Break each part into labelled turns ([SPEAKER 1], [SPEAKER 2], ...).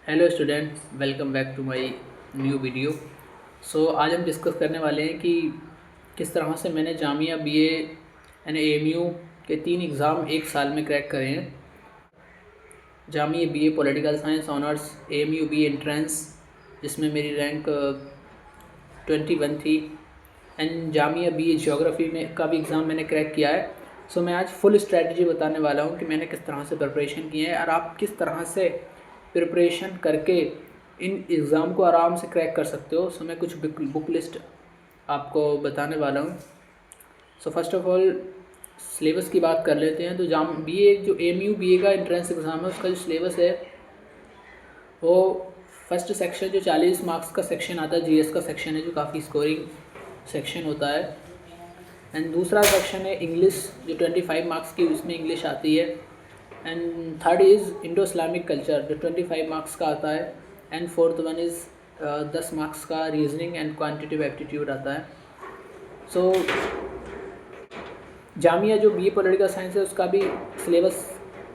[SPEAKER 1] Hello student, welcome back to my new video. आज हम discuss करने वाले हैं कि किस तरह से मैंने जामिया बीए यानी एएमयू के 3 एग्ज़ाम एक साल में क्रैक करे हैं। Jamia BA political science honours, AMU BA entrance जिसमें मेरी रैंक 21 थी, एंड जामिया बीए ज्योग्राफी में का भी एग्ज़ाम मैंने क्रैक किया है। मैं आज फुल स्ट्रैटेजी बताने वाला हूँ कि मैंने किस तरह से प्रिपरेशन की है और आप किस तरह से प्रिपरेशन करके इन एग्ज़ाम को आराम से क्रैक कर सकते हो। मैं कुछ बुक लिस्ट आपको बताने वाला हूँ। फर्स्ट ऑफ ऑल सिलेबस की बात कर लेते हैं। तो बीए जो एएमयू बीए का एंट्रेंस एग्ज़ाम है उसका जो सिलेबस है वो फर्स्ट सेक्शन जो 40 मार्क्स का सेक्शन आता है, जीएस का सेक्शन है जो काफ़ी स्कोरिंग सेक्शन होता है। एंड दूसरा सेक्शन है इंग्लिश जो 25 मार्क्स की, उसमें इंग्लिश आती है। And third is Indo Islamic culture जो 25 मार्क्स का आता है। And fourth one is 10 marks का रीजनिंग एंड क्वांटिटेटिव एप्टीट्यूड आता है। जामिया जो बीए पॉलिटिकल साइंस है उसका भी सिलेबस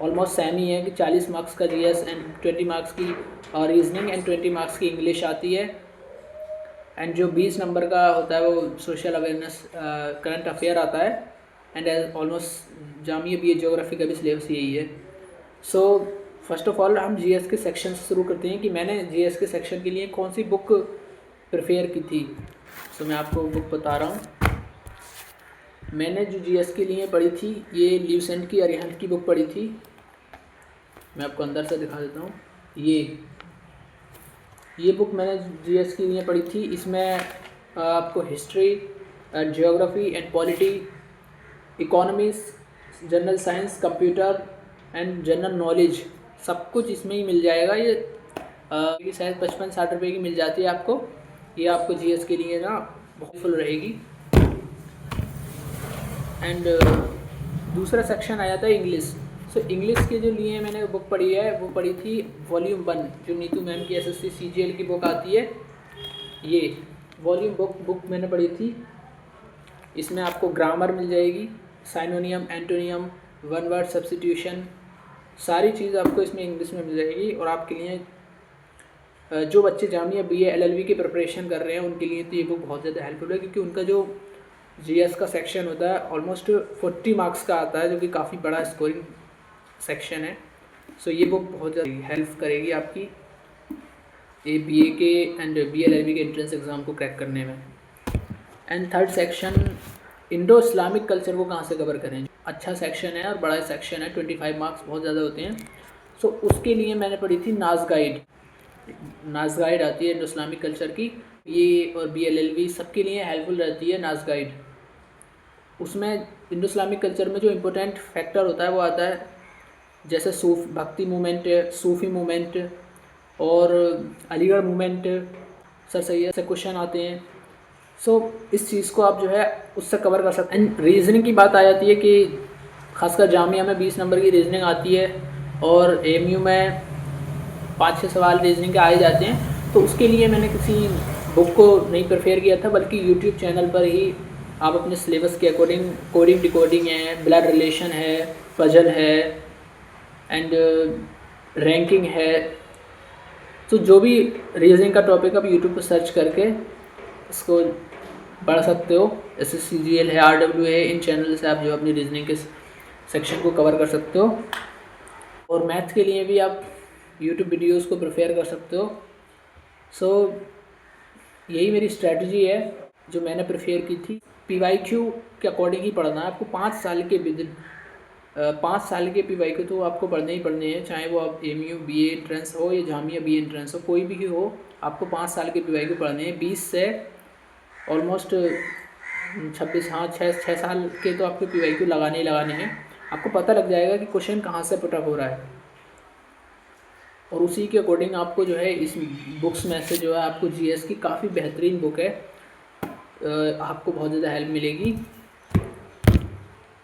[SPEAKER 1] ऑलमोस्ट सेम ही है कि 40 मार्क्स का जीएस एंड 20 मार्क्स की रीजनिंग एंड 20 मार्क्स की इंग्लिश आती है। एंड जो 20 नंबर का होता है वो सोशल अवेयरनेस करंट अफेयर आता है। And almost Jamia BA geography का भी सिलेबस यही है। फर्स्ट ऑफ ऑल हम जीएस के सेक्शन से शुरू करते हैं कि मैंने जीएस के सेक्शन के लिए कौन सी बुक प्रिपेयर की थी। मैं आपको बुक बता रहा हूँ। मैंने जो जीएस के लिए पढ़ी थी ये ल्यूसेंट की अरिहंत की बुक पढ़ी थी। मैं आपको अंदर से दिखा देता हूँ। ये बुक मैंने जीएस के लिए पढ़ी थी। इसमें आपको history and geography and polity, economics, general science, computer and general knowledge सब कुछ इसमें ही मिल जाएगा। ये शायद 55-60 रुपये की मिल जाती है आपको। ये आपको जीएस के लिए ना बहुत फुल रहेगी। एंड दूसरा सेक्शन आ जाता है इंग्लिश। इंग्लिश के जो लिए मैंने बुक पढ़ी है वो पढ़ी थी वॉल्यूम 1 जो नीतू मैम की एसएससी सीजीएल की बुक आती है। ये वॉल्यूम बुक मैंने पढ़ी थी। इसमें आपको ग्रामर मिल जाएगी, synonym, antonym, one word substitution, सारी चीज़ आपको इसमें इंग्लिश में मिल जाएगी। और आपके लिए जो बच्चे जामिया बीए एलएलबी की प्रिपरेशन कर रहे हैं उनके लिए तो ये बुक बहुत ज़्यादा हेल्पफुल है, क्योंकि उनका जो जीएस का सेक्शन होता है ऑलमोस्ट 40 मार्क्स का आता है, जो कि काफ़ी बड़ा स्कोरिंग सेक्शन है। ये बुक बहुत ज़्यादा हेल्प करेगी आपकी ये बीए के एंड बीएलएलबी के एंट्रेंस एग्ज़ाम को क्रैक करने में। And third section Indo Islamic culture को कहाँ से कवर करें। अच्छा सेक्शन है और बड़ा सेक्शन है, 25 मार्क्स बहुत ज़्यादा होते हैं। उसके लिए मैंने पढ़ी थी नाज गाइड आती है इंडो इस्लामिक कल्चर की। ये और बीएलएलबी सबके लिए हेल्पफुल रहती है नाज गाइड। उसमें इंडो इस्लामिक कल्चर में जो इम्पोर्टेंट फैक्टर होता है वो आता है जैसे भक्ति मूवमेंट, सूफ़ी मूवमेंट और अलीगढ़ मूवमेंट, सर सैयद से क्वेश्चन आते हैं। इस चीज़ को आप जो है उससे कवर कर सकते हैं। एंड रीजनिंग की बात आ जाती है कि खासकर जामिया में 20 नंबर की रीजनिंग आती है और एएमयू में 5-6 सवाल रीजनिंग के आए जाते हैं। तो उसके लिए मैंने किसी बुक को नहीं प्रिपेयर किया था, बल्कि यूट्यूब चैनल पर ही आप अपने सिलेबस के अकॉर्डिंग कोडिंग डिकोडिंग है, ब्लड रिलेशन है, पजल है एंड रैंकिंग है। जो भी रीजनिंग का टॉपिक आप यूट्यूब पर सर्च करके इसको पढ़ सकते हो। एसएससी जीएल है, आरडब्ल्यू है, इन चैनल से आप जो अपनी रीजनिंग के सेक्शन को कवर कर सकते हो। और मैथ के लिए भी आप यूट्यूब वीडियोस को प्रिपेयर कर सकते हो। यही मेरी स्ट्रैटेजी है जो मैंने प्रिपेयर की थी। पीवाईक्यू के अकॉर्डिंग ही पढ़ना है आपको। 5 साल के पीवाईक्यू तो आपको पढ़ने ही पढ़ने हैं, चाहे वो आप एएमयू बीए एंट्रेंस हो या जामिया बीए एंट्रेंस हो, कोई भी हो, आपको 5 साल के पीवाईक्यू पढ़ने हैं। 20 से ऑलमोस्ट 26, हाँ 6 साल के तो आपके पीवाईक्यू लगाने ही लगाने हैं। आपको पता लग जाएगा कि क्वेश्चन कहाँ से पुटअप हो रहा है, और उसी के अकॉर्डिंग आपको जो है इस बुक्स में से जो है आपको जीएस की काफ़ी बेहतरीन बुक है, आपको बहुत ज़्यादा हेल्प मिलेगी।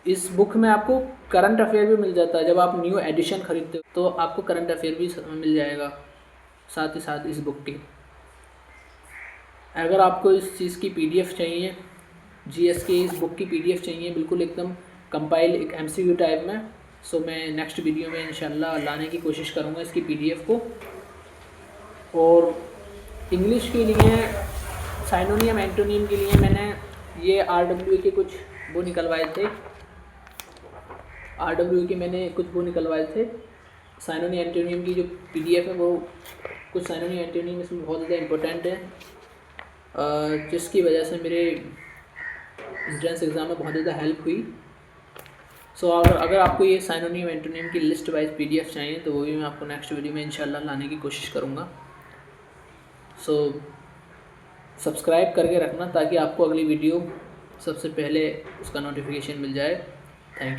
[SPEAKER 1] इस बुक में आपको करंट अफेयर भी मिल जाता है। जब आप न्यू एडिशन खरीदते हो तो आपको करंट अफेयर भी मिल जाएगा साथ ही साथ इस बुक के। अगर आपको इस चीज़ की पीडीएफ चाहिए, जीएस की इस बुक की पीडीएफ चाहिए बिल्कुल एकदम कंपाइल एक एमसीक्यू टाइप में, मैं नेक्स्ट वीडियो में इंशाल्लाह लाने की कोशिश करूँगा इसकी पीडीएफ को। और इंग्लिश के लिए साइनोनियम एंटोनियम के लिए मैंने ये RWA के कुछ वो निकलवाए थे, RWA के मैंने कुछ वो निकलवाए थे। साइनोनियम एंटोनियम की जो PDF है वो कुछ साइनोनियम एंटोनियम इसमें बहुत ज़्यादा इम्पोर्टेंट है, जिसकी वजह से मेरे एंट्रेंस एग्ज़ाम में बहुत ज़्यादा हेल्प हुई। सो अगर आपको ये साइनोनियम एंटोनियम की लिस्ट वाइज PDF चाहिए तो वो भी मैं आपको नेक्स्ट वीडियो में इंशाल्लाह लाने की कोशिश करूँगा। सो सब्सक्राइब करके रखना ताकि आपको अगली वीडियो सबसे पहले उसका नोटिफिकेशन मिल जाए। Thank you.